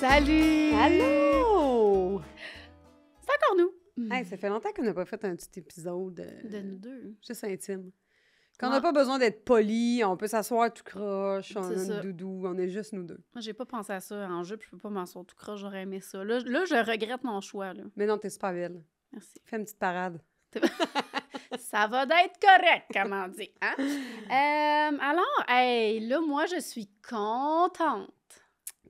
Salut! Allô! C'est encore nous. Hey, ça fait longtemps qu'on n'a pas fait un petit épisode De nous deux. juste intime. Quand on Ouais. n'a pas besoin d'être poli, on peut s'asseoir tout croche, on C'est a ça. une doudou, on est juste nous deux. Moi, j'ai pas pensé à ça en jeu, puis je peux pas m'asseoir tout croche, j'aurais aimé ça. Là, je regrette mon choix, là. Mais non, t'es super belle. Merci. Fais une petite parade. Ça va d'être correct, comme on dit, hein? Alors, hey, là, moi, je suis contente.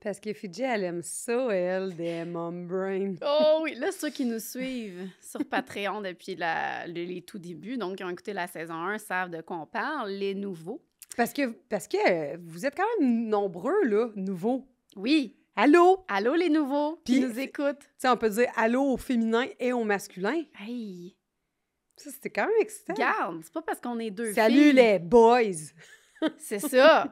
Parce que Fidji, elle aime ça, elle, des mom brain. Oh oui, là, ceux qui nous suivent sur Patreon depuis les tout débuts, donc qui ont écouté la saison 1, savent de quoi on parle, les nouveaux. Parce que vous êtes quand même nombreux, là, nouveaux. Oui, Allô? allô les nouveaux qui Puis, nous écoutent. Tu sais, on peut dire allô au féminin et au masculin. Hey, Ça, c'était quand même excitant. regarde, c'est pas parce qu'on est deux Salut filles. les boys! C'est ça.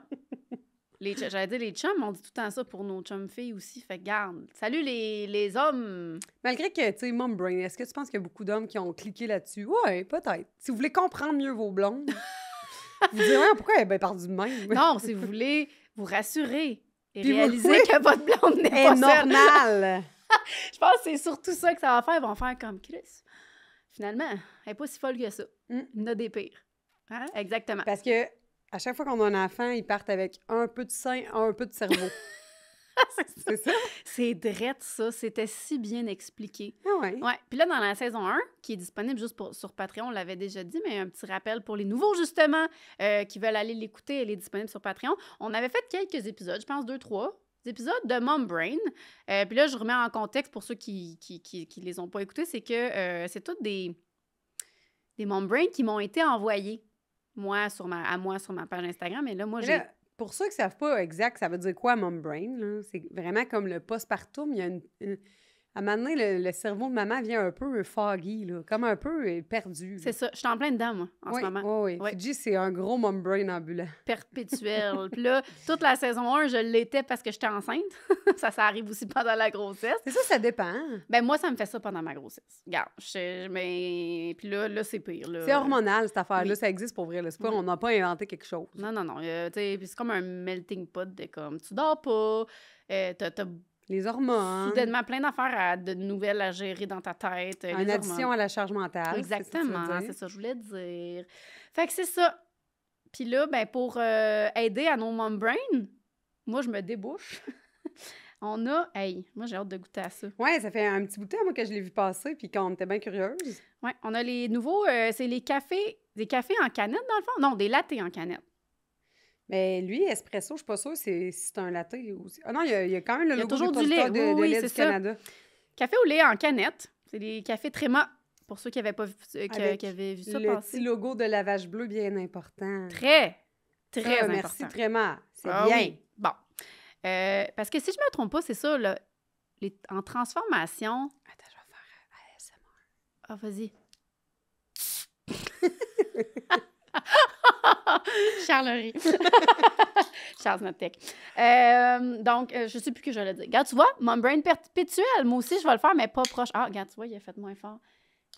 J'allais dire les chums, on dit tout le temps ça pour nos chums filles aussi. Fait que garde. Salut les hommes. Malgré que, tu sais, mom brain, est-ce que tu penses qu'il y a beaucoup d'hommes qui ont cliqué là-dessus? Ouais, peut-être. Si vous voulez comprendre mieux vos blondes, vous direz, ouais, pourquoi elle est bien perdue de même? Non, si vous voulez vous rassurer et Puis réaliser oui. que votre blonde n'est Elle pas est seule. normale! Je pense que c'est surtout ça que ça va faire. Ils vont faire comme Chris. Finalement, elle n'est pas si folle que ça. Mm. Il y en a des pires. Hein? Exactement. Parce que à chaque fois qu'on a un enfant, ils partent avec un peu de sein, un peu de cerveau. C'est ça? C'est drette, ça. C'était si bien expliqué. Ah ouais. Ouais. Puis là, dans la saison 1, qui est disponible juste sur Patreon, on l'avait déjà dit, mais un petit rappel pour les nouveaux, justement, qui veulent aller l'écouter, elle est disponible sur Patreon. On avait fait quelques épisodes, je pense 2, 3 épisodes de Mom Brain. Puis là, je remets en contexte pour ceux qui les ont pas écoutés, c'est que c'est toutes des Mom Brain qui m'ont été envoyés, sur ma page Instagram. Et là, moi, Mais j'ai... là, pour ceux qui ne savent pas exact, ça veut dire quoi, mom brain? Là? C'est vraiment comme le postpartum. Il y a à un moment donné, le cerveau de maman vient un peu foggy, là, comme un peu perdu. C'est ça. Je suis en plein dedans, moi, en ce moment. Oui. Ouais. Fidji, c'est un gros mom brain ambulant. Perpétuel. Puis là, toute la saison 1, je l'étais parce que j'étais enceinte. ça arrive aussi pendant la grossesse. C'est ça dépend. Ben moi, ça me fait ça pendant ma grossesse. Regarde, mais... Puis là, c'est pire. Là. C'est hormonal, cette affaire-là. Oui. Ça existe pour vrai. Là. C'est pas, Oui. On n'a pas inventé quelque chose. Non. Tu sais, puis c'est comme un melting pot de comme, tu dors pas, t'as Les hormones. soudainement plein d'affaires, de nouvelles à gérer dans ta tête. Une les addition hormones. à la charge mentale. Exactement, c'est c'est ça que je voulais dire. Fait que c'est ça. Puis là, ben pour aider à nos mom brain, moi, je me débouche. On a... Hey, moi, j'ai hâte de goûter à ça. Ouais, ça fait un petit bout de temps, moi, que je l'ai vu passer, puis qu'on était bien curieuse. Ouais, on a les nouveaux... c'est les cafés... Des cafés en canette, dans le fond? Non, des lattés en canette. Mais lui, espresso, je suis pas sûre si c'est un latte aussi. Ah non, il y a quand même le Il y a logo toujours du du lait. producteur de Oui, lait c'est du ça. Canada. Café au lait en canette. C'est des cafés Tréma, pour ceux qui n'avaient pas vu, Avec qui avaient vu ça le passer. petit logo de la vache bleue bien important. Très Ah, important. merci vraiment. C'est Ah bien. oui. Bon. Parce que si je me trompe pas, c'est ça, là, en transformation... Attends, je vais faire ASMR. Ah, vas-y. Charlerie. Charles Notec. Donc, je sais plus que j'allais dire. Regarde, tu vois, mon brain perpétuel. Moi aussi, je vais le faire, mais pas proche. Ah, regarde, tu vois, il a fait moins fort.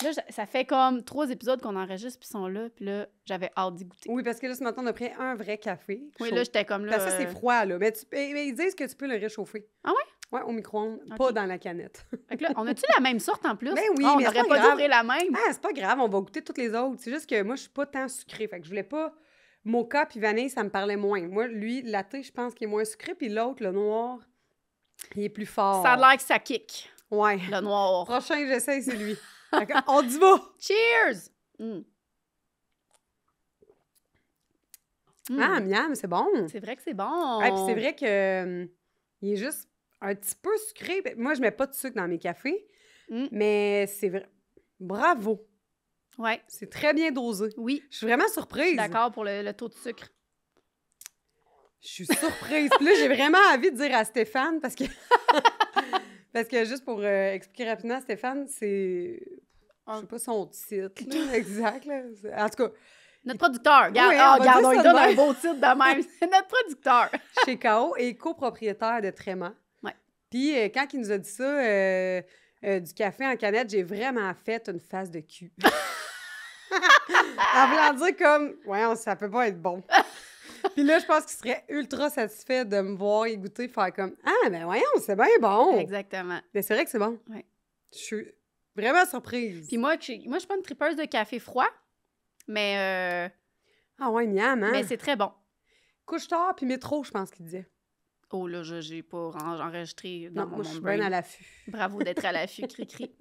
Là, ça fait comme 3 épisodes qu'on enregistre, puis ils sont là. Puis là, j'avais hâte d'y goûter. Oui, parce que là, ce matin, on a pris un vrai café. Oui, chaud. là, j'étais comme là... Parce que ça, c'est froid, là. Mais ils disent que tu peux le réchauffer. Ah ouais? Ouais, au micro-ondes, Ok. pas dans la canette. Fait que là, on a-tu la même sorte en plus? Ben oui, Ah, on mais c'est n'aurait pas pas dû grave. ouvrir la même. Ah, c'est pas grave, on va goûter toutes les autres. C'est juste que moi, je suis pas tant sucrée. Fait que je voulais pas... Mocha puis vanille, ça me parlait moins. Moi, lui, latte, je pense qu'il est moins sucré. Puis l'autre, le noir, il est plus fort. Ça a l'air que ça kick, Ouais. le noir. Prochain que j'essaye, c'est lui. D'accord, on dit va! Cheers! Mm. Mm. Ah, miam, c'est bon. C'est vrai que c'est bon. Ouais, puis c'est vrai que il est juste un petit peu sucré. Moi, je mets pas de sucre dans mes cafés, Mm. mais c'est vrai. Bravo! Ouais, C'est très bien dosé. oui. Je suis vraiment Je suis surprise. d'accord pour le taux de sucre. Je suis surprise. Puis là, j'ai vraiment envie de dire à Stéphane, parce que... parce que juste pour expliquer rapidement, Stéphane, c'est... Je sais pas son titre, là, exact. Là. En tout cas, Notre producteur. Regarde, Oui, on va regarde, dire on lui ça donne de un même. beau titre de même. C'est notre producteur. chez K.O. est copropriétaire de Tréma. Ouais. Puis quand il nous a dit ça, du café en canette, j'ai vraiment fait une face de cul. En voulant dire comme, ouais, ça peut pas être bon. Puis là, je pense qu'il serait ultra satisfait de me voir y goûter, faire comme « Ah, ben voyons, c'est bien bon! » Exactement. Mais c'est vrai que c'est bon. Ouais. Je suis vraiment surprise. Puis moi, je suis pas une tripeuse de café froid, mais Ah ouais, miam, hein? mais c'est très bon. Couche-tard puis métro, je pense qu'il disait. Oh là, j'ai pas enregistré dans Non, mon moi, je suis brain. bien à l'affût. Bravo d'être à l'affût, cri-cri.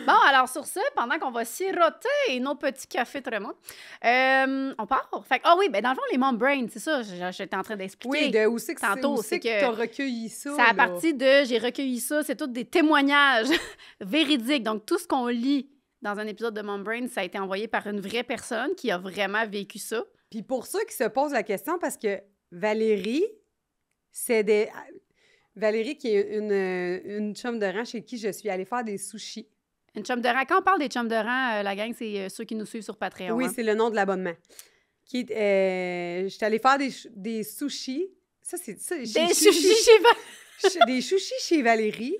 Bon, alors sur ce, pendant qu'on va siroter nos petits cafés Tremont, on part. Fait que, oui, ben dans le fond, les Mom Brain, c'est ça, j'étais en train d'expliquer. Oui, de où c'est que tantôt, c'est que c'est que t'as recueilli ça, C'est à là? partir de j'ai recueilli ça, c'est tous des témoignages véridiques. Donc, tout ce qu'on lit dans un épisode de Mom Brain, ça a été envoyé par une vraie personne qui a vraiment vécu ça. Puis pour ceux qui se posent la question, parce que Valérie, Valérie, qui est une chum de rang chez qui je suis allée faire des sushis. Une chum de rang. Quand on parle des chums de rang, la gang, c'est ceux qui nous suivent sur Patreon. Oui, hein? c'est le nom de l'abonnement. J'étais allée faire des sushis. Ça, c'est ça. Des sushis chez Val. Des sushis chez Valérie.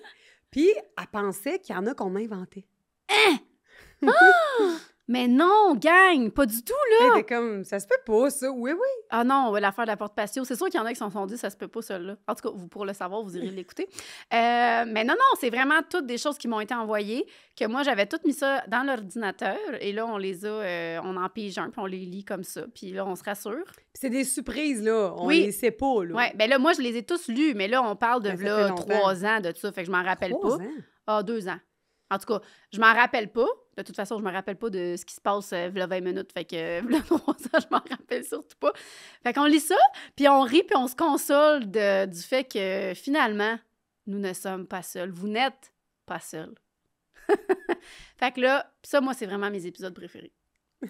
Puis, elle pensait qu'il y en a qu'on inventait. Mais non, gang, pas du tout, là! Elle était comme, ça se peut pas, ça. Oui, oui. Ah non, l'affaire de la porte patio, c'est sûr qu'il y en a qui s'en sont dit, ça se peut pas, celle-là. En tout cas, vous pour le savoir, vous irez l'écouter. Mais non, c'est vraiment toutes des choses qui m'ont été envoyées, que moi, j'avais toutes mis ça dans l'ordinateur, et là, on les a, on en pige un, puis on les lit comme ça, puis là, on se rassure. Puis c'est des surprises, là. On Oui. les sait pas, là. Oui, bien là, moi, je les ai tous lus, mais là, on parle de Ben, ça là, fait longtemps. 3 ans de ça, fait que je m'en rappelle 3 pas. ans? Ah, 2 ans. En tout cas, je m'en rappelle pas. De toute façon, je me rappelle pas de ce qui se passe v'là 20 minutes. Fait que v'là 3 ans, je m'en rappelle surtout pas. Fait qu'on lit ça, puis on rit, puis on se console du fait que finalement, nous ne sommes pas seuls. Vous n'êtes pas seuls. Fait que là, ça, moi, c'est vraiment mes épisodes préférés.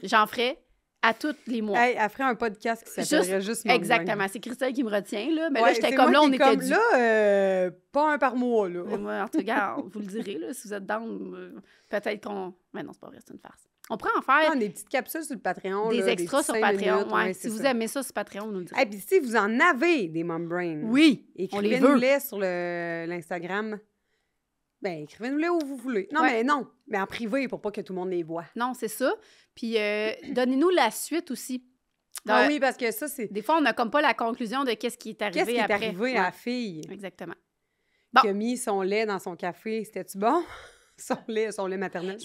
J'en ferai à tous les mois. Hey, elle ferait un podcast qui s'appellerait juste Mom Brain. Exactement. C'est Christelle qui me retient, là. Mais Ouais, là, j'étais c'est comme moi là, on qui est était comme dû. là, pas un par mois, là. Mais moi, en tout cas, vous le direz, là, si vous êtes down, peut-être qu'on... Mais non, c'est pas vrai, c'est une farce. On pourrait en faire Ah, des petites capsules sur le Patreon. des là, extras petits sur 5 Patreon. minutes, Ouais, c'est si vous ça. aimez ça sur Patreon, vous nous le direz. Et puis si vous en avez des Mom Brain, Oui, on les veut. écrivez-nous-les sur l'Instagram. Ben, écrivez-nous-les où vous voulez. Non, Ouais. mais en privé pour pas que tout le monde les voit. Non, c'est ça. Puis donnez-nous la suite aussi. Ah oui, parce que ça, c'est... Des fois, on n'a comme pas la conclusion de qu'est-ce qui est arrivé Qu'est-ce qui est après. arrivé à la fille Exactement. Bon. qui a mis son lait dans son café? C'était-tu bon? Son lait maternel.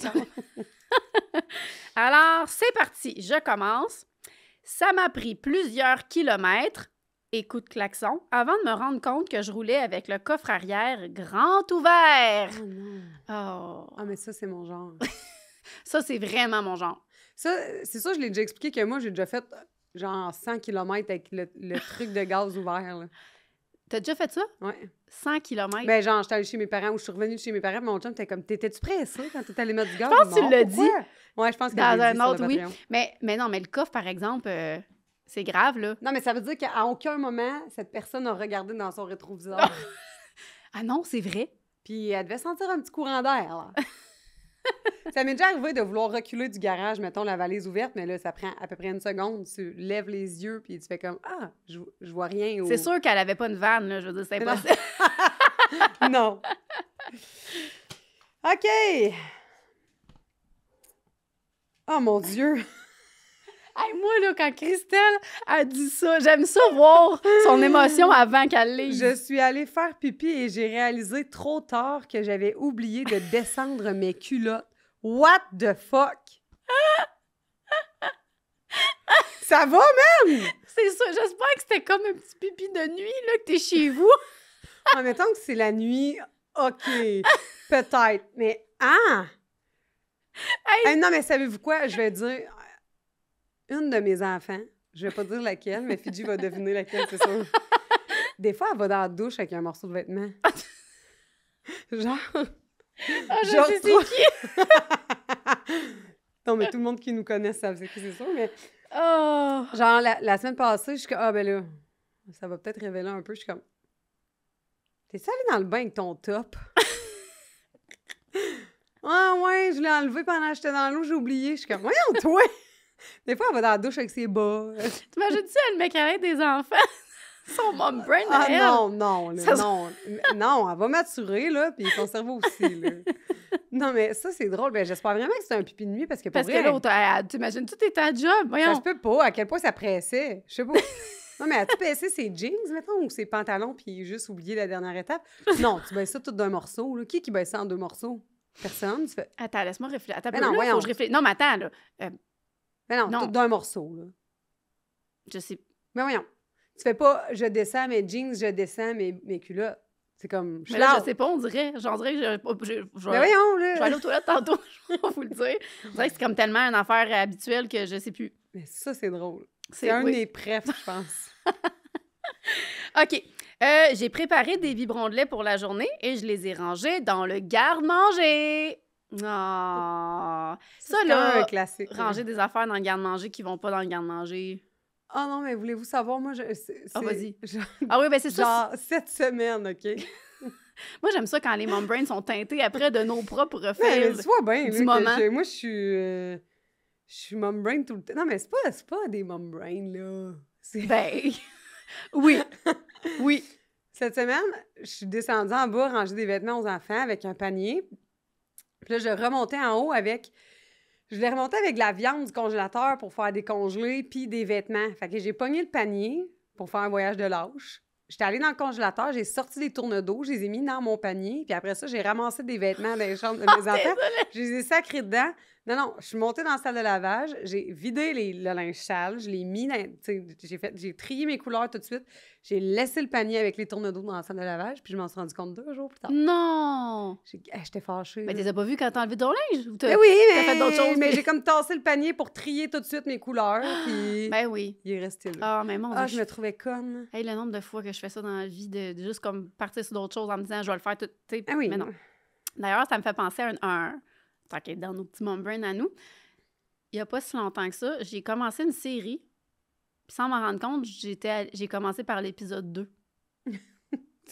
Alors, c'est parti. Je commence. Ça m'a pris plusieurs kilomètres, écoute klaxon, avant de me rendre compte que je roulais avec le coffre arrière grand ouvert. Oh non. Oh. Ah, mais ça, c'est mon genre. Ça, c'est vraiment mon genre. Ça, c'est ça, je l'ai déjà expliqué que moi, j'ai déjà fait genre 100 km avec le truc de gaz ouvert, là. T'as déjà fait ça? Ouais. 100 km? Ben, genre, j'étais allée chez mes parents ou je suis revenue de chez mes parents, puis mon chum était comme, t'étais-tu pressé quand t'étais allé mettre du gaz? Je pense que tu Non, l'as pourquoi? dit. Ouais, je pense que Dans je l'ai un dit sur le autre, oui. Patreon. Mais non, mais le coffre, par exemple, c'est grave, là. Non, mais ça veut dire qu'à aucun moment, cette personne a regardé dans son rétroviseur. Ah non, c'est vrai? Puis elle devait sentir un petit courant d'air, là. Ça m'est déjà arrivé de vouloir reculer du garage, mettons, la valise ouverte, mais là, ça prend à peu près une seconde. Tu lèves les yeux, puis tu fais comme « Ah, je vois rien. » C'est sûr qu'elle avait pas une vanne, là. Je veux dire, c'est Non. impossible. Non. OK. Oh, mon Dieu. Hey, moi, là, quand Christelle a dit ça, j'aime ça voir son émotion avant qu'elle lise. Je suis allée faire pipi et j'ai réalisé trop tard que j'avais oublié de descendre mes culottes. What the fuck? Ça va, même? C'est ça. J'espère que c'était comme un petit pipi de nuit, là, que t'es chez vous. En mettant que c'est la nuit, OK, peut-être. Mais, ah! Hey. Hey, non, mais savez-vous quoi? Je vais dire... Une de mes enfants, je vais pas dire laquelle, mais Fidji va deviner laquelle, c'est sûr. Des fois, elle va dans la douche avec un morceau de vêtement. Genre... Ah, je genre sais trop- c'est qui. Non, mais tout le monde qui nous connaît savent c'est qui, c'est sûr, mais... Oh. Genre, la semaine passée, je suis comme, ah, ben là, ça va peut-être révéler un peu. Je suis comme, t'es-tu allée dans le bain avec ton top? Ah, ouais, je l'ai enlevé pendant que j'étais dans l'eau, j'ai oublié. Je suis comme, voyons, toi! Des fois, elle va dans la douche avec ses bas. T'imagines-tu, elle me câlin des enfants? Son mom brain, Ah, elle. non, là, non. Non, elle va maturer, là, puis son cerveau aussi, là. Non, mais ça, c'est drôle. Ben, j'espère vraiment que c'est un pipi de nuit, parce que pour Parce que vrai, l'autre, t'imagines-tu, t'es à job, ça voyons. se peut pas. À quel point ça pressait. Je sais pas. Non, mais as-tu baissé ses jeans, mettons, ou ses pantalons, puis juste oublié la dernière étape? Non, tu baisses ça tout d'un morceau. Là. Qui baisse ça en 2 morceaux? Personne. Tu fais... Attends, laisse-moi réfléchir. Attends, non, là, faut que je réfléchisse. Non, mais attends, là. Mais non, non. tout d'un morceau, là. Je sais. Mais voyons. Tu fais pas « je descends mes jeans, je descends mes culottes ». C'est comme... Mais là, je sais pas, on dirait. J'en dirais que je mais voyons, là! Je vais aller aux toilettes tantôt, je vais vous le dire. On dirait que c'est comme tellement une affaire habituelle que je sais plus. Mais ça, c'est drôle. C'est un des préfs, je pense. OK. J'ai préparé des biberons de lait pour la journée et je les ai rangés dans le garde-manger. Ah! Ça, là, un classique. ranger des affaires dans le garde-manger qui vont pas dans le garde-manger. Ah non, mais voulez-vous savoir, moi, vas-y. Genre, ah oui, ben c'est ça. Genre 7 semaines, OK? Moi, j'aime ça quand les mom brains sont teintés après de nos propres faits. Mais tu vois bien, du moment. Moi, je suis mom brain tout le temps. Non, mais c'est pas des mom brain, là. Ben, oui. Oui. Cette semaine, je suis descendue en bas ranger des vêtements aux enfants avec un panier. Puis là, je remontais en haut avec... Je l'ai remonté avec de la viande du congélateur pour faire des congelés puis des vêtements. Fait que j'ai pogné le panier pour faire un voyage de lâche. J'étais allée dans le congélateur, j'ai sorti des tournes d'eau, je les ai mis dans mon panier, puis après ça, j'ai ramassé des vêtements dans les chambres de mes enfants. Je les ai sacrés dedans. Non, je suis montée dans la salle de lavage, j'ai vidé le linge sale, je l'ai mis dans... J'ai trié mes couleurs tout de suite, j'ai laissé le panier avec les tournes d'eau dans la salle de lavage, puis je m'en suis rendu compte 2 jours plus tard. Non! J'étais fâchée. Mais t'as pas vu quand t'as enlevé ton linge? Ou Mais oui, t'as fait d'autres choses? Mais j'ai comme tassé le panier pour trier tout de suite mes couleurs, puis... Ben oui. Il est resté là. Ah, mais mon Dieu, je me trouvais conne. Hey, le nombre de fois que je fais ça dans la vie, de juste comme partir sur d'autres choses en me disant, je vais le faire tout, tu sais. Ah oui. Mais non. D'ailleurs, ça me fait penser à tant qu'être dans nos petits mom brains à nous, il n'y a pas si longtemps que ça, j'ai commencé une série, puis sans m'en rendre compte, j'ai commencé par l'épisode 2.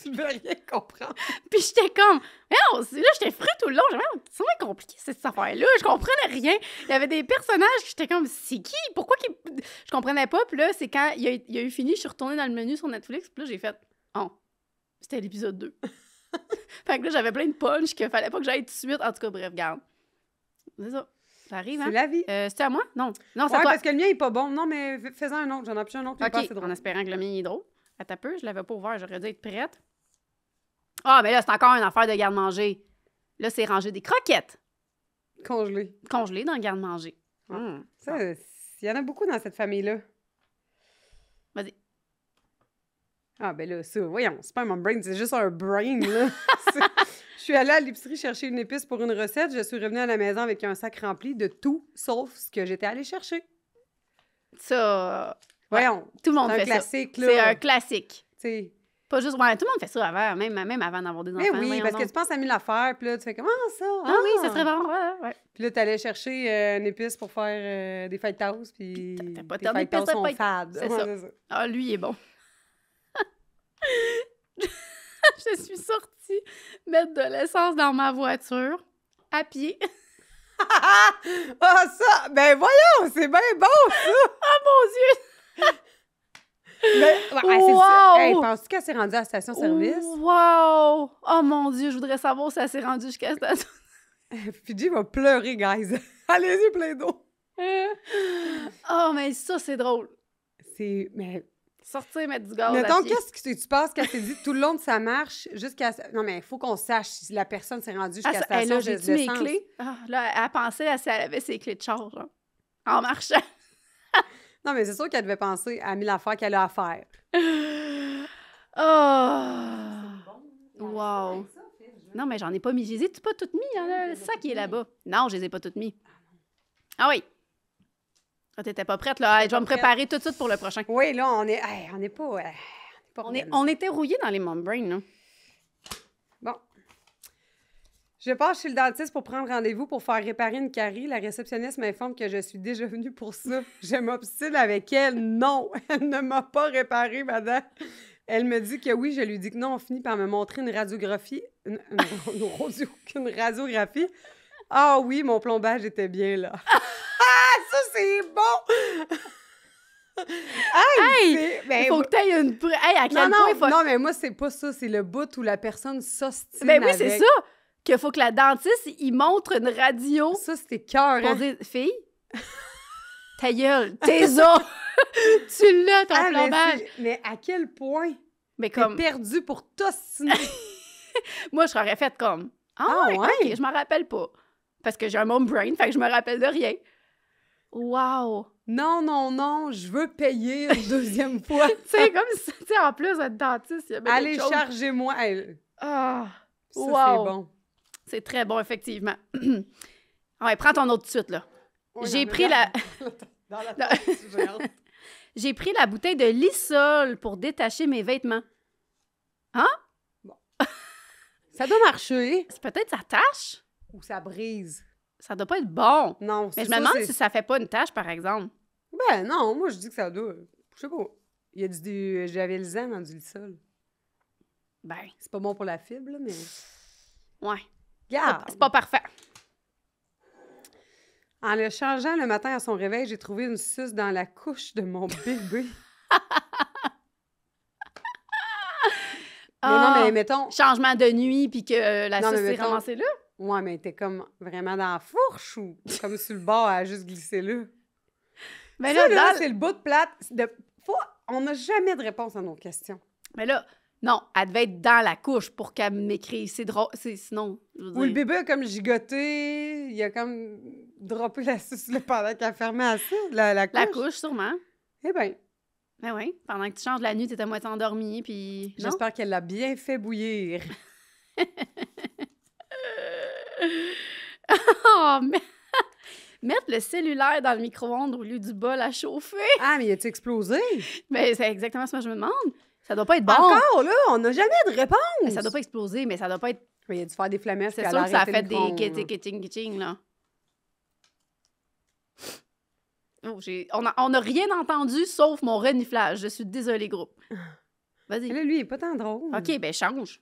Tu veux rien comprendre. Puis j'étais comme, là, j'étais fru tout le long. C'est vraiment compliqué, cette affaire-là. Je comprenais rien. Il y avait des personnages que j'étais comme, c'est qui? Pourquoi qu'ils... Je comprenais pas. Puis là, c'est quand il a eu fini, je suis retournée dans le menu sur Netflix. Puis là, j'ai fait, oh, c'était l'épisode 2. Fait que là, j'avais plein de punch qu'il fallait pas que j'aille tout de suite. En tout cas, bref, regarde. C'est ça. Ça arrive, hein? C'est la vie. C'était à moi? Non, c'est à toi. toi. Parce que le mien est pas bon. Non, mais fais-en un autre. J'en ai plus un autre qui est pas assez drôle. En espérant que le mien est drôle. Attends un peu, je l'avais pas ouvert. J'aurais dû être prête. Ah, mais là, c'est encore une affaire de garde-manger. Là, c'est ranger des croquettes. Congelées dans le garde-manger. Ça, il y en a beaucoup dans cette famille-là. Vas-y. Ah, ben là, ça, voyons, c'est pas un mom brain, c'est juste un brain, là. Je suis allée à l'épicerie chercher une épice pour une recette. Je suis revenue à la maison avec un sac rempli de tout, sauf ce que j'étais allée chercher. Ça... Voyons. Tout le monde fait ça. C'est un classique, là. C'est un classique. T'sais... Pas juste... Ouais, tout le monde fait ça avant, même avant d'avoir des enfants. Mais oui, parce que tu penses à 1000 affaires, puis là, tu fais comment ça? Ah oui, ça serait bon, ouais. Puis là, t'allais chercher une épice pour faire des fajitas, puis t'as pas les tant d'épices fajitas sont de fades. C'est ça. Ah, lui, il est bon. Je suis sortie mettre de l'essence dans ma voiture, à pied. Ah, ça! Ben voyons, c'est bien bon, ça! Ah, mon Dieu! Mais, wow! Hey, penses-tu qu'elle s'est rendue à la station-service? Wow! Oh mon Dieu, je voudrais savoir si elle s'est rendue jusqu'à la station. Fidji va pleurer, guys. Elle a les yeux pleins d'eau. Oh, mais ça, c'est drôle. Mais... Sortir, mettre du gaz Mettons, à pied. qu'est-ce que tu penses qu'elle s'est dit tout le long de sa marche jusqu'à... Non, mais il faut qu'on sache si la personne s'est rendue jusqu'à la station là, j'ai-tu mes clés? Ah, là, elle pensait si elle avait ses clés de charge, hein, en marchant. Non, mais c'est sûr qu'elle devait penser à 1000 affaires qu'elle a à faire. Oh! Wow! Non, mais j'en ai pas mis. Je les ai pas toutes mis, hein, le sac qui est là-bas. Non, je les ai pas toutes mis. Ah oui! Ah, t'étais pas prête, là. Je vais me préparer tout de suite pour le prochain. Oui, là, on est pas... On était rouillés dans les mom brains, là. Bon. Je passe chez le dentiste pour prendre rendez-vous pour faire réparer une carie. La réceptionniste m'informe que je suis déjà venue pour ça. Je m'obstine avec elle. Non, elle ne m'a pas réparé, madame. Elle me dit que oui, je lui dis que non. On finit par me montrer une radiographie. Une radiographie. Ah oui, mon plombage était bien là. Ah, ça, c'est bon! Hey! Il faut que t'aies une... Hey, à quel point il faut... Non, mais moi, c'est pas ça. C'est le bout où la personne s'ostine Ben oui, avec. c'est ça! Qu'il faut que la dentiste, il montre une radio. Ça, c'était cœur, Pour hein? dire, fille, Ta gueule, t'es ça! Tu l'as, ton plombage! Mais à quel point Mais t'es comme... perdu pour t'ostiner? Moi, je serais faite comme... Ah ouais? OK, je m'en rappelle pas. Parce que j'ai un mom brain, fait que je me rappelle de rien. Wow! Non, je veux payer une deuxième fois. Tu sais, comme si, tu sais, en plus, être dentiste, il y a bien Allez, quelque chose. chargez-moi. Ah! Ça, Wow! c'est bon. C'est très bon, effectivement. Ouais, prends ton autre de suite, là. Oui, J'ai non, pris mais la... Dans la tête, j'ai hâte. J'ai pris la bouteille de Lysol pour détacher mes vêtements. Ça doit marcher. C'est peut-être ça tâche? Ou ça brise. Ça doit pas être bon. Non, c'est Mais je ça, me demande c'est- si ça fait pas une tâche, par exemple. Ben non, moi, je dis que ça doit... Je sais pas. Il y a du javelisant dans du Lysol. Ben, C'est pas bon pour la fibre, là, mais... ouais. Regarde! C'est pas parfait. En le changeant le matin à son réveil, j'ai trouvé une suce dans la couche de mon bébé. Mais non, mais mettons... Changement de nuit, puis que la Non, sauce mais s'est mettons- ramassée là. Ouais, mais t'es comme vraiment dans la fourche ou comme sur le bord à juste glisser là? Mais Ça, là, là, dans- c'est le bout de plate. On n'a jamais de réponse à nos questions. Mais là, non, elle devait être dans la couche pour qu'elle m'écrive. C'est drôle. Sinon, je veux Ou le dire... bébé a comme gigoté, il a comme droppé la suce là, pendant qu'elle fermait à ça, la couche. La couche, sûrement. Eh bien, Mais oui, pendant que tu changes la nuit, t'étais à moitié endormie, puis... Non? j'espère qu'elle l'a bien fait bouillir. Oh, mais... Mettre le cellulaire dans le micro-ondes au lieu du bol à chauffer. Ah, mais il a-tu explosé? Mais c'est exactement ce que je me demande. Ça doit pas être bon. Encore, là, on n'a jamais de réponse! Mais ça doit pas exploser, mais ça doit pas être... Mais il a dû faire des flamèches. C'est puis sûr elle que ça a arrêté fait le des micro-ondes, kitching, là. Oh, on a rien entendu sauf mon reniflage. Je suis désolée, groupe. là. Vas-y. Là, lui, il est pas tant drôle. OK, ben change.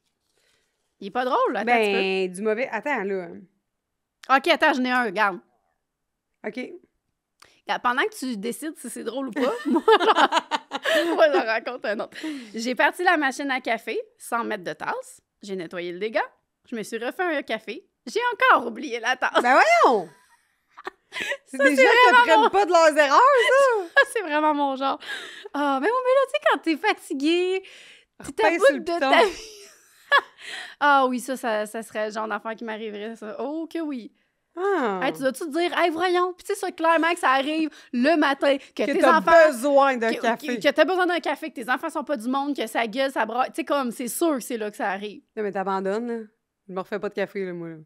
Il est pas drôle, là. Attends un petit Ben, du mauvais... Attends, là. peu. OK, attends, j'en ai un, regarde. OK. Regarde, pendant que tu décides si c'est drôle ou pas, moi, j'en raconte un autre. J'ai parti la machine à café sans mettre de tasse. J'ai nettoyé le dégât. Je me suis refait un café. J'ai encore oublié la tasse. Ben voyons! C'est des gens qui ne prennent pas de leurs erreurs, ça! C'est vraiment mon genre. Ah, mais oui, mais là, tu sais, quand t'es fatigué, t'es à Repèse bout sur le de piton. ta vie. Ah oui, ça serait le genre d'affaire qui m'arriverait, ça. Oh que oui. Ah, Hey, tu dois-tu te dire, hey, voyons. Puis tu sais, ça, clairement, que ça arrive le matin, que que tes t'as enfants... besoin d'un que- café. Que t'as besoin d'un café, que tes enfants sont pas du monde, que ça gueule, ça braille. Tu sais, comme, c'est sûr que c'est là que ça arrive. Non, mais t'abandonnes, là. Je me refais pas de café, là, moi, là.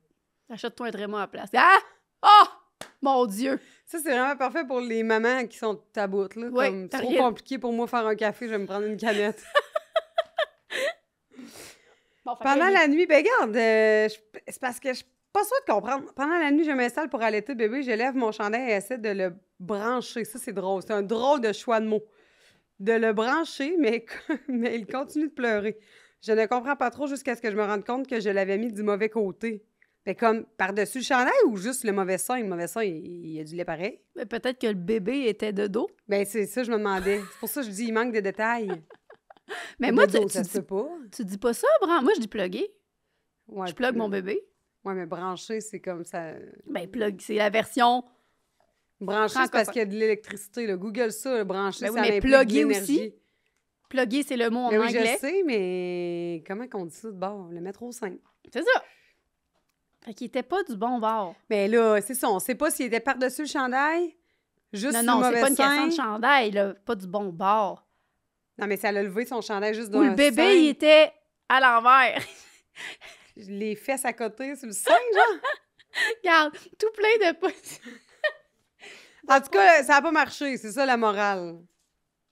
Achète-toi un tréma à la place. Ah! Oh! Mon Dieu! Ça, c'est vraiment parfait pour les mamans qui sont à bout, là. Ouais, Comme, t'as trop rien. compliqué pour moi faire un café, je vais me prendre une canette. Bon, fait que Pendant là, la nuit, ben regarde, c'est parce que je suis pas sûre de comprendre. Pendant la nuit, je m'installe pour allaiter le bébé, je lève mon chandail et essaie de le brancher. Ça, c'est drôle. C'est un drôle de choix de mots. De le brancher, mais, mais il continue de pleurer. Je ne comprends pas trop jusqu'à ce que je me rende compte que je l'avais mis du mauvais côté. Mais comme par-dessus le chandail ou juste le mauvais sein? Le mauvais sein, il y a du lait pareil. Mais peut-être que le bébé était de dos. Ben c'est ça, je me demandais. C'est pour ça que je dis il manque de détails. Mais De moi, dos, tu ça se peut dis, pas. tu dis pas ça, Bran. Moi, je dis plugger. Ouais, Je plug mon bébé. Ouais, mais brancher, c'est comme ça. Ben, plug, c'est la version... Brancher, c'est parce Francophone. qu'il y a de l'électricité. Là. Google ça, là, brancher, Ben oui, ça mais implique de plugger l'énergie. aussi. Plugger, c'est le mot en Ben oui, anglais. je sais, mais comment qu'on dit ça de bord? Le mettre au sein. C'est ça. Fait qu'il était pas du bon bord. Mais là, c'est ça, on sait pas s'il était par-dessus le chandail, juste Non, sur non, le c'est mauvais pas une question sein. de chandail, là. Pas du bon bord. Non, mais ça a levé son chandail juste Ou dans le bébé, il était à l'envers. Les fesses à côté sur le sein, genre. Regarde, tout plein de petits... En tout cas, ça n'a pas marché. C'est ça la morale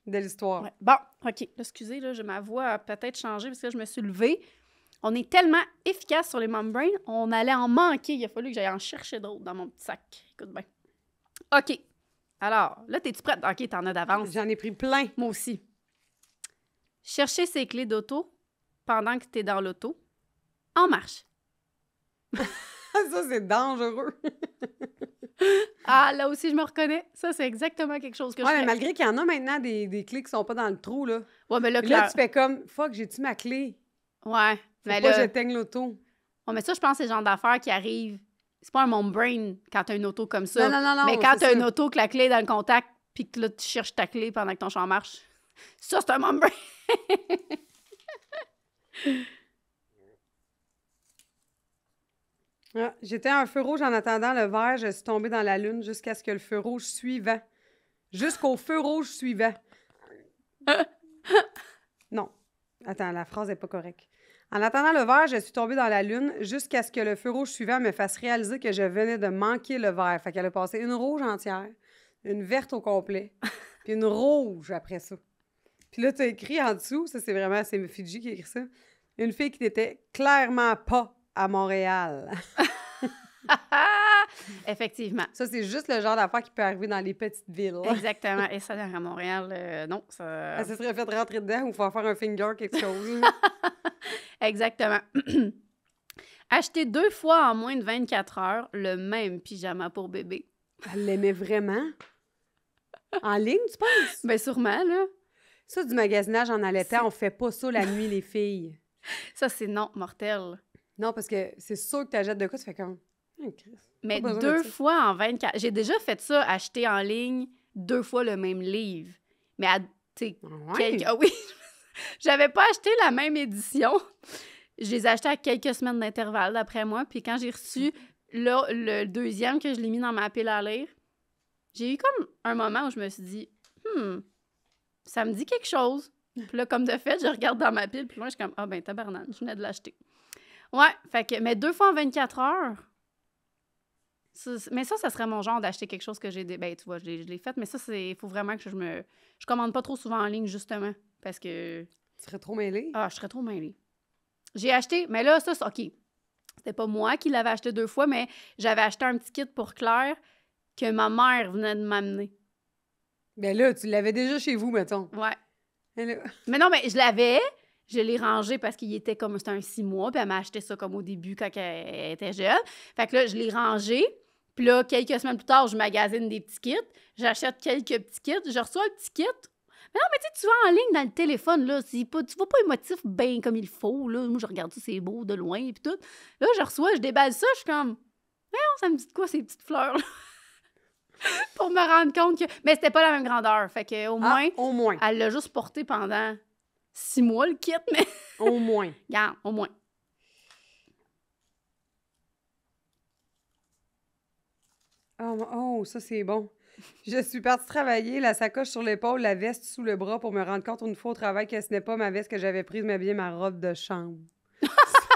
de l'histoire. Ouais. Bon, OK. Là, excusez, là, ma voix a peut-être changé parce que je me suis levée. On est tellement efficace sur les mom brain, on allait en manquer. Il a fallu que j'aille en chercher d'autres dans mon petit sac. Écoute bien. OK. Alors, là, t'es-tu prête? OK, t'en as d'avance. J'en ai pris plein. Moi aussi. Chercher ses clés d'auto pendant que t'es dans l'auto. En marche. Ça, c'est dangereux. Ah, là aussi, je me reconnais. Ça, c'est exactement quelque chose que je Ouais, mais fais. malgré qu'il y en a maintenant des clés qui sont pas dans le trou, là. Ouais, mais là, Là, tu fais comme, fuck, j'ai-tu ma clé? Ouais. Faut Mais pas là... que j'éteigne l'auto. Ouais, mais ça, je pense que c'est le genre d'affaires qui arrivent C'est pas un mom brain quand t'as une auto comme ça. Non, mais quand t'as c'est une ça. auto que la clé est dans le contact puis que là, tu cherches ta clé pendant que ton char marche, ça, c'est un mom brain. Ah, j'étais à un feu rouge en attendant le vert, je suis tombée dans la lune jusqu'à ce que le feu rouge suivant. Jusqu'au feu rouge suivant. Non. Attends, la phrase n'est pas correcte. En attendant le vert, je suis tombée dans la lune jusqu'à ce que le feu rouge suivant me fasse réaliser que je venais de manquer le vert. Fait qu'elle a passé une rouge entière, une verte au complet, puis une rouge après ça. Puis là, tu as écrit en dessous, ça c'est Fidji qui a écrit ça, une fille qui n'était clairement pas à Montréal. Effectivement. Ça, c'est juste le genre d'affaire qui peut arriver dans les petites villes. Exactement. Et ça, à Montréal, non, ça... Elle se serait fait rentrer dedans ou faire un finger, quelque chose. Exactement. Acheter 2 fois en moins de 24 heures le même pyjama pour bébé. Elle l'aimait vraiment? En ligne, tu penses? Bien, sûrement, là. Ça, du magasinage en allaitant, on fait pas ça la nuit, les filles. Ça, c'est non, mortel. Non, parce que c'est sûr que tu achètes de quoi, tu fais comme... Oh, Christ. Mais Pas besoin 2 de ça. fois en 24... J'ai déjà fait ça, acheter en ligne 2 fois le même livre. Mais à, tu sais, Ouais. Ah oui! J'avais pas acheté la même édition. Je les ai achetés à quelques semaines d'intervalle, d'après moi. Puis quand j'ai reçu le deuxième que je l'ai mis dans ma pile à lire, j'ai eu comme un moment où je me suis dit, ça me dit quelque chose. Puis là, comme de fait, je regarde dans ma pile, puis là, je suis comme, ah ben tabarnane, je venais de l'acheter. Ouais, fait que, mais 2 fois en 24 heures, mais ça serait mon genre d'acheter quelque chose que j'ai... Ben, tu vois, je l'ai fait, mais ça, il faut vraiment que je commande pas trop souvent en ligne, justement, parce que... Tu serais trop mêlée? Ah, je serais trop mêlée. J'ai acheté, mais là, ça, c'est OK. C'était pas moi qui l'avais acheté 2 fois, mais j'avais acheté un petit kit pour Claire que ma mère venait de m'amener. Ben là, tu l'avais déjà chez vous, mettons. Ouais. Et là... Mais non, mais je l'ai rangé parce qu'il était comme, c'était un 6 mois, puis elle m'a acheté ça comme au début quand elle était jeune. Fait que là, je l'ai rangé, puis là, quelques semaines plus tard, je magasine des petits kits, j'achète quelques petits kits, je reçois le petit kit. Mais non, mais tu vas en ligne dans le téléphone, là, tu vois pas les motifs bien comme il faut, là. Moi, je regarde ça, c'est beau de loin, puis tout. Là, je reçois, je déballe ça, je suis comme, non, ça me dit de quoi, ces petites fleurs, là? Pour me rendre compte que... Mais c'était pas la même grandeur, fait que au moins, elle l'a juste porté pendant 6 mois, le kit, mais... Au moins. Regarde, au moins. Oh, ça, c'est bon. Je suis partie travailler, la sacoche sur l'épaule, la veste sous le bras pour me rendre compte une fois au travail que ce n'est pas ma veste que j'avais prise, mais bien ma robe de chambre.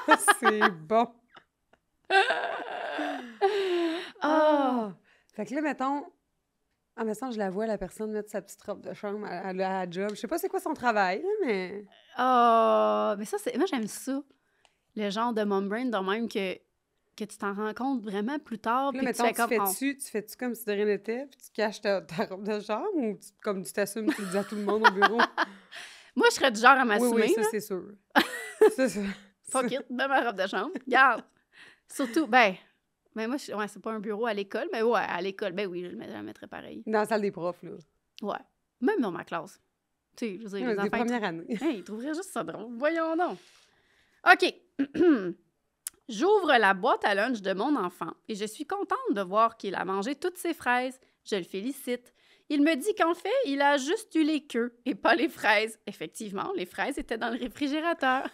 Ça, c'est bon. Ah! Fait que là, mettons... Ah, mais ça, je la vois, la personne mettre sa petite robe de chambre à la job. Je sais pas c'est quoi son travail, là, mais... Oh, mais ça, c'est... Moi, j'aime ça. Le genre de mom brain de même que tu t'en rends compte vraiment plus tard. Là, Puis mettons, tu fais-tu comme si de rien n'était, puis tu caches ta robe de chambre, ou comme tu t'assumes, tu le dis à tout le monde au bureau? Moi, je serais du genre à m'assumer. Oui, ça, c'est sûr. C'est ça. Fuck it, de ma robe de chambre. Regarde. Surtout, ben moi, c'est pas un bureau à l'école, mais ouais, à l'école, ben oui, je le mettrais pareil. Dans la salle des profs, là. Ouais. Même dans ma classe. Tu sais, je veux dire, les enfants... des premières années. Hey, ils trouveraient juste ça drôle. Voyons donc. OK. J'ouvre la boîte à lunch de mon enfant et je suis contente de voir qu'il a mangé toutes ses fraises. Je le félicite. Il me dit qu'en fait, il a juste eu les queues et pas les fraises. Effectivement, les fraises étaient dans le réfrigérateur.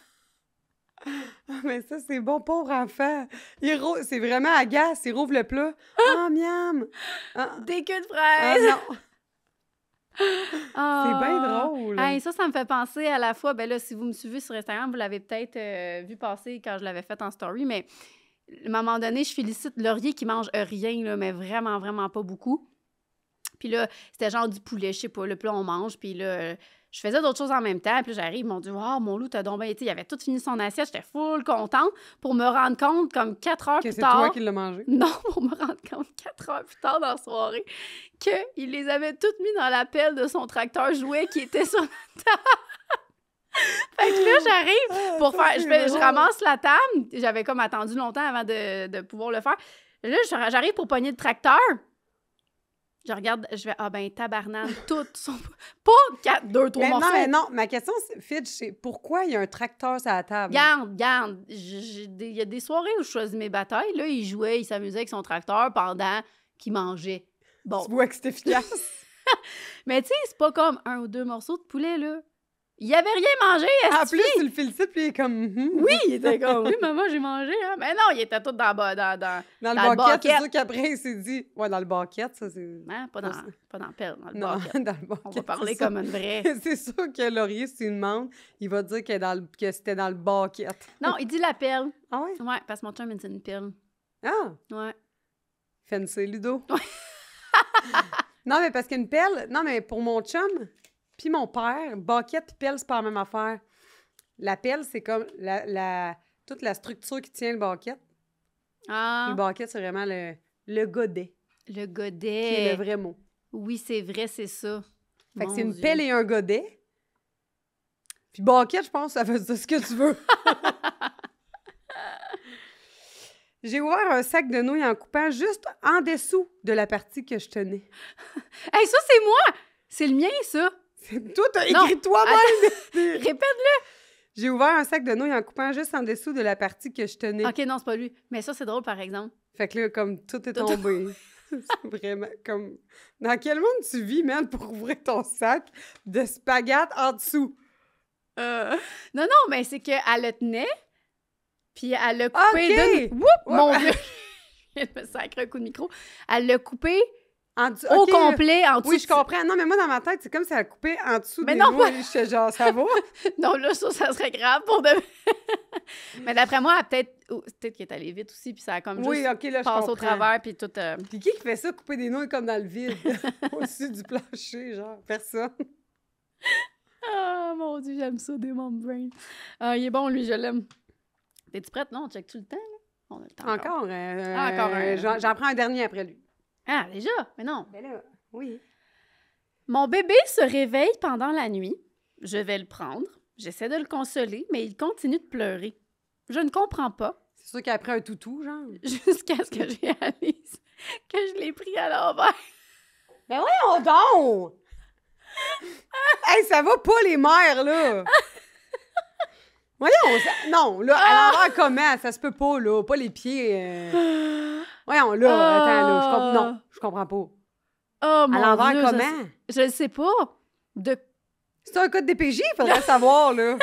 Mais ça, c'est bon, pauvre enfant. C'est vraiment agace. Il rouvre le plat. Ah, miam! Des queues de Ah, fraises! non! C'est bien drôle. Hey, ça me fait penser à la fois, ben là, si vous me suivez sur Instagram, vous l'avez peut-être vu passer quand je l'avais fait en story, mais à un moment donné, je félicite Laurier qui mange rien, là, mais vraiment, vraiment pas beaucoup. Puis là, c'était genre du poulet, je sais pas, le plat on mange, puis là, je faisais d'autres choses en même temps, puis là, j'arrive, ils m'ont dit « Wow, mon loup, t'as donc bien été... » Il avait tout fini son assiette, j'étais full contente pour me rendre compte, comme 4 heures plus tard... Que c'est toi qui l'as mangé? Non, pour me rendre compte 4 heures plus tard dans la soirée, qu'il les avait toutes mis dans la pelle de son tracteur jouet qui était sur la table. Fait que là, j'arrive pour faire... Je ramasse la table. J'avais comme attendu longtemps avant de pouvoir le faire. Là, j'arrive pour pogner le tracteur. Je regarde, je vais, ah ben, tabarnane, toutes sont... Pas 4, 2, 3 morceaux. Non, ma question, Fitch, c'est pourquoi il y a un tracteur sur la table? Garde. Il y a des soirées où je choisis mes batailles. Là, il jouait, il s'amusait avec son tracteur pendant qu'il mangeait. Bon. Tu vois que c'est efficace. Mais tu sais, c'est pas comme 1 ou 2 morceaux de poulet, là. Il avait rien mangé, En plus, tu le félicite, puis il est comme... Oui, il était comme, oui, maman, j'ai mangé, hein. Mais non, il était tout dans le baquette. C'est sûr qu'après, il s'est dit... Ouais, dans le baquette, ça, c'est... Hein? Pas dans le pelle, dans le non, baquette. dans le baquette. On va parler comme une vraie. C'est sûr que Laurier, si tu lui demandes, il va dire que c'était dans le baquette. Non, il dit la pelle. Ah ouais? Ouais, parce que mon chum, il dit une pelle. Ah! Ouais. Fancy, Ludo. Non, mais parce qu'une pelle... Non, mais pour mon chum... Puis mon père, baquette puis pelle, c'est pas la même affaire. La pelle, c'est comme toute la structure qui tient le baquette. Ah. Le baquette, c'est vraiment le godet. Le godet. Qui est le vrai mot. Oui, c'est vrai, c'est ça. Fait que c'est une pelle et un godet. Puis baquette, je pense, ça veut dire ce que tu veux. J'ai ouvert un sac de nouilles en coupant juste en dessous de la partie que je tenais. Hey, ça, c'est moi! C'est le mien, ça! Toi, t'as écrit toi-même! Répète-le! J'ai ouvert un sac de nouilles en coupant juste en dessous de la partie que je tenais. OK, non, c'est pas lui. Mais ça, c'est drôle, par exemple. Fait que là, comme tout est tombé. C'est vraiment comme... Dans quel monde tu vis, man, pour ouvrir ton sac de spaghettes en dessous? Non, mais c'est qu'elle le tenait, puis elle l'a coupé OK! Woup! Mon Dieu! Je me sacre un coup de micro. Elle l'a coupé au complet, en dessous. Oui, je comprends. Non, mais moi, dans ma tête, c'est comme si elle coupait en dessous mais des non, nouilles. J'étais genre, ça va? Non, là, ça serait grave pour de... Mais d'après moi, peut-être qu'elle est allée vite aussi, puis ça a comme juste là, passé au travers, puis tout... Puis qui fait ça, couper des nouilles comme dans le vide, au-dessus du plancher, genre? Personne. Ah, mon Dieu, j'aime ça, des mom brain. Ah, il est bon, lui, je l'aime. T'es-tu prête? Non, check-tu le temps, là? On a le temps Encore un. J'en prends un dernier après lui. Ah, déjà? Mais non. Ben là, oui. Mon bébé se réveille pendant la nuit. Je vais le prendre. J'essaie de le consoler, mais il continue de pleurer. Je ne comprends pas. C'est sûr qu'après un toutou, genre. Jusqu'à ce que je réalise que je l'ai pris à l'envers. Ben voyons donc! Hey, ça va pas, les mères, là! Voyons, non, là, à l'envers comment? Ça se peut pas, là. Pas les pieds. Voyons, là, attends, là. Non, je comprends pas. Oh, mon à l'envers Dieu, comment? Je le sais pas. C'est un code DPJ, il faudrait savoir, là.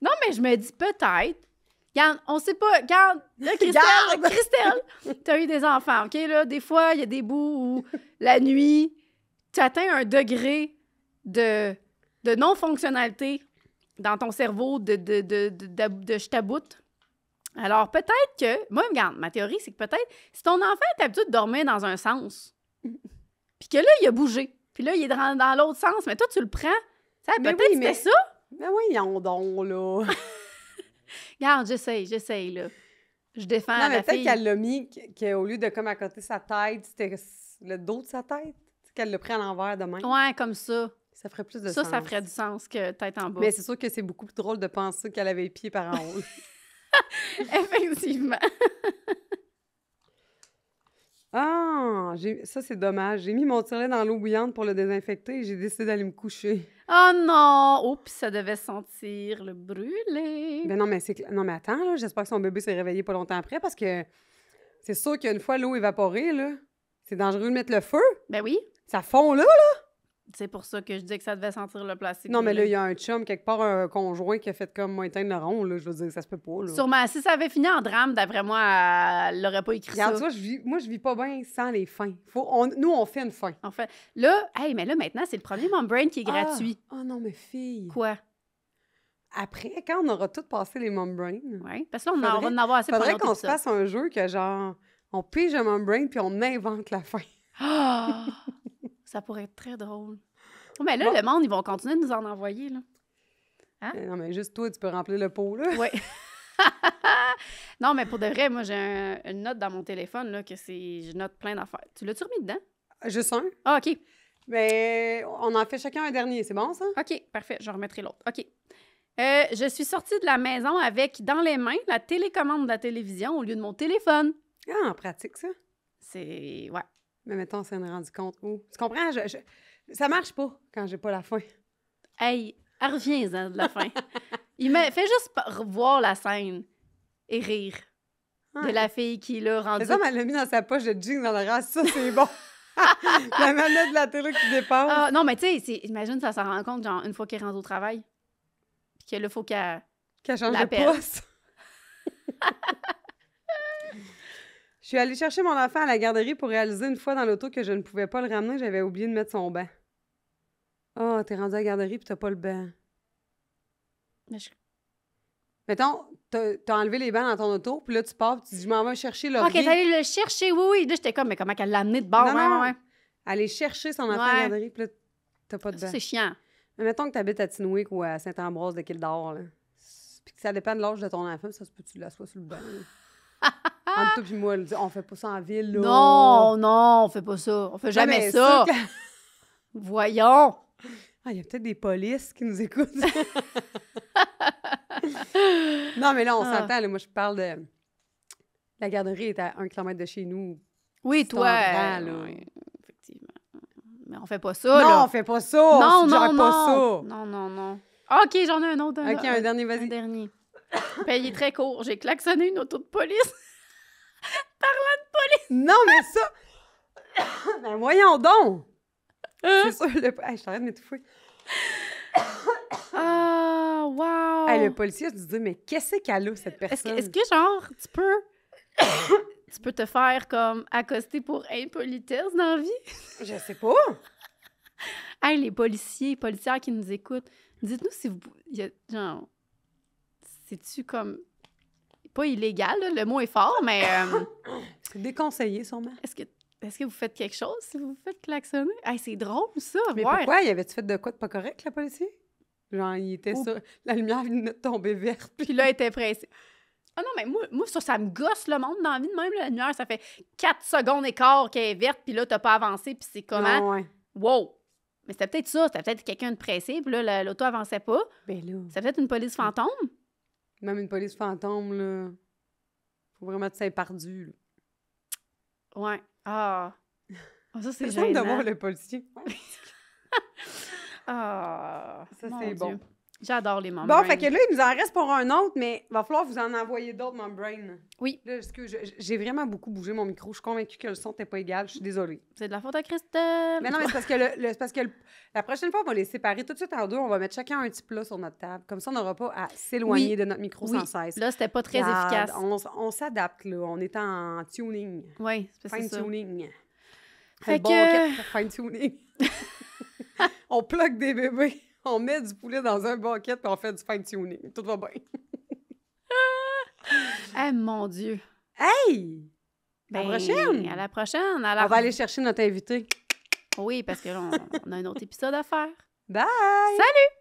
Non, mais je me dis peut-être. Regarde, on sait pas. Regarde, là, Christelle, t'as eu des enfants, OK? Là, des fois, il y a des bouts où la nuit, tu atteins un degré de non-fonctionnalité dans ton cerveau de je t'aboute. Alors, peut-être que... Moi, regarde, ma théorie, c'est que peut-être, si ton enfant est habitué de dormir dans un sens, puis que là, il a bougé, puis là, il est dans l'autre sens, mais toi, tu le prends, ça, peut-être c'était ça? Mais oui, on donc, là. Regarde, j'essaye, là. Je défends non, mais la peut-être fille. qu'elle l'a mis, qu'au lieu de comme à côté sa tête, c'était le dos de sa tête. Qu'elle l'a pris à l'envers de même. Ouais, comme ça. Ça ferait plus de sens. Ça ferait du sens que tête en bas. Mais c'est sûr que c'est beaucoup plus drôle de penser qu'elle avait les pieds par en haut. Effectivement. Ah, ça, c'est dommage. J'ai mis mon tire-lait dans l'eau bouillante pour le désinfecter et j'ai décidé d'aller me coucher. Oh non! Oups, ça devait sentir le brûlé. Ben non, mais attends, là, j'espère que son bébé s'est réveillé pas longtemps après parce que c'est sûr qu'une fois l'eau évaporée, là, c'est dangereux de mettre le feu. Ben oui. Ça fond là! C'est pour ça que je dis que ça devait sentir le plastique. Non, mais là, il y a un chum, quelque part, un conjoint qui a fait comme moi éteindre le rond, là. Je veux dire, ça se peut pas, là. Sûrement. Si ça avait fini en drame, d'après moi, elle l'aurait pas écrit. Regarde, ça. Moi, je vis pas bien sans les fins. Nous, on fait une fin. En fait, là, mais là, maintenant, c'est le premier Mom Brain qui est gratuit. Oh non, mais fille. Quoi? Après, quand on aura tout passé les Mom Brain. Oui, parce que là, on va en avoir assez pour faudrait un autre qu'on se épisode. fasse un jeu que, genre, on pige un Mom Brain puis on invente la fin. Ah! Ça pourrait être très drôle. Oh, mais là, le monde, ils vont continuer de nous en envoyer, là. Hein? Non, mais juste toi, tu peux remplir le pot, là. Oui. Non, mais pour de vrai, moi, j'ai une note dans mon téléphone, là, que c'est... Je note plein d'affaires. Tu l'as-tu remis dedans? Juste un. Ah, OK. Mais on en fait chacun un dernier, c'est bon, ça? OK, parfait. Je remettrai l'autre. OK. Je suis sortie de la maison avec, dans les mains, la télécommande de la télévision au lieu de mon téléphone. Ah, pratique, ça. C'est... Ouais. Mais mettons, on s'en est rendu compte où? Tu comprends? Ça marche pas quand j'ai pas la faim. Hey, reviens-en de la fin. Fait juste revoir la scène et rire de la fille qui l'a rendue. C'est ça, elle l'a mis dans sa poche de jeans dans le reste. Ça, c'est bon. La manette de la télé qui dépasse. Ah, non, mais tu sais, imagine, ça s'en rend compte, genre, une fois qu'elle rentre au travail. Puis que là, il faut qu'elle change de l'appelle. poste. Je suis allée chercher mon enfant à la garderie pour réaliser une fois dans l'auto que je ne pouvais pas le ramener. J'avais oublié de mettre son banc. Ah, t'es rendu à la garderie puis t'as pas le banc. Mais Mettons, t'as enlevé les bancs dans ton auto, puis là, tu pars, puis tu dis, je m'en vais chercher l'orgueil. OK, t'es allée le chercher, oui. Là, j'étais comme, mais comment qu'elle l'a amené de bord? Non. Aller chercher son enfant à la garderie, puis là, t'as pas de banc. Ça, c'est chiant. Mais mettons que t'habites à Tinwick ou à Saint-Ambroise de Kildare, là. Puis que ça dépend de l'âge de ton enfant, ça se peut que tu l'assoies sur le banc. Entre toi puis moi, on fait pas ça en ville, là. Non, on fait pas ça. On fait jamais ça. Voyons. Ah, il y a peut-être des polices qui nous écoutent. Non, mais là, on s'entend. Là, moi, je parle de... La garderie est à 1 km de chez nous. Oui, toi. Oui, effectivement. Mais on fait pas ça, là. Non, on fait pas ça. Non. Pas ça. Non. OK, j'en ai un autre. OK, un dernier, vas-y. Un dernier. Puis il est très court. J'ai klaxonné une auto de police. Parlant de police. Non, mais ça... Ben voyons donc. C'est sûr, Hey, je t'arrête de m'étouffer. Ah, wow! Hey, le policier, tu te dis, mais qu'est-ce qu'elle a, cette personne? Est-ce que genre, tu peux te faire comme accoster pour impolitesse dans la vie? Je sais pas. Hey, les policières qui nous écoutent, dites-nous si vous... genre, c'est-tu comme... Pas illégal, là, le mot est fort, mais... C'est déconseillé, sûrement. Est-ce que vous faites quelque chose si vous vous faites klaxonner? Hey, c'est drôle, ça! Mais pourquoi? Il avait-tu fait de quoi de pas correct, le policier? Genre, il était sur... La lumière venait de tomber verte. Puis là, il était pressé. Ah non, mais moi ça me gosse le monde dans la vie de même. La lumière, ça fait 4 secondes et quart qu'elle est verte, puis là, t'as pas avancé, puis c'est comment? Non, ouais. Wow! Mais c'était peut-être ça. C'était peut-être quelqu'un de pressé, puis là, l'auto avançait pas. Ben là... C'était peut-être une police fantôme. Même une police fantôme, là... Faut vraiment être Saint-Pardu, là. Ouais. Ah! Ça, c'est simple gênant. de voir le policier. Ah! Ça, mon c'est Dieu. bon. J'adore les Mom Bon, Brain. fait que là, il nous en reste pour un autre, mais il va falloir vous en envoyer d'autres, Mom Brain. Oui. Là, j'ai vraiment beaucoup bougé mon micro. Je suis convaincue que le son n'était pas égal. Je suis désolée. C'est de la faute à Christelle. Mais non, mais c'est parce que, la prochaine fois, on va les séparer tout de suite en deux. On va mettre chacun un petit plat sur notre table. Comme ça, on n'aura pas à s'éloigner de notre micro sans cesse. Là, c'était pas très Regarde, efficace. On s'adapte, là. On est en tuning. Oui, c'est ça. Fine-tuning. Fait Bon, fine-tuning. On plug des bébés. On met du poulet dans un bucket puis on fait du fine-tuning. Tout va bien. Eh, mon Dieu. Hey! À la prochaine! À la prochaine. On va aller chercher notre invité. Oui, parce que là, on a un autre épisode à faire. Bye! Salut!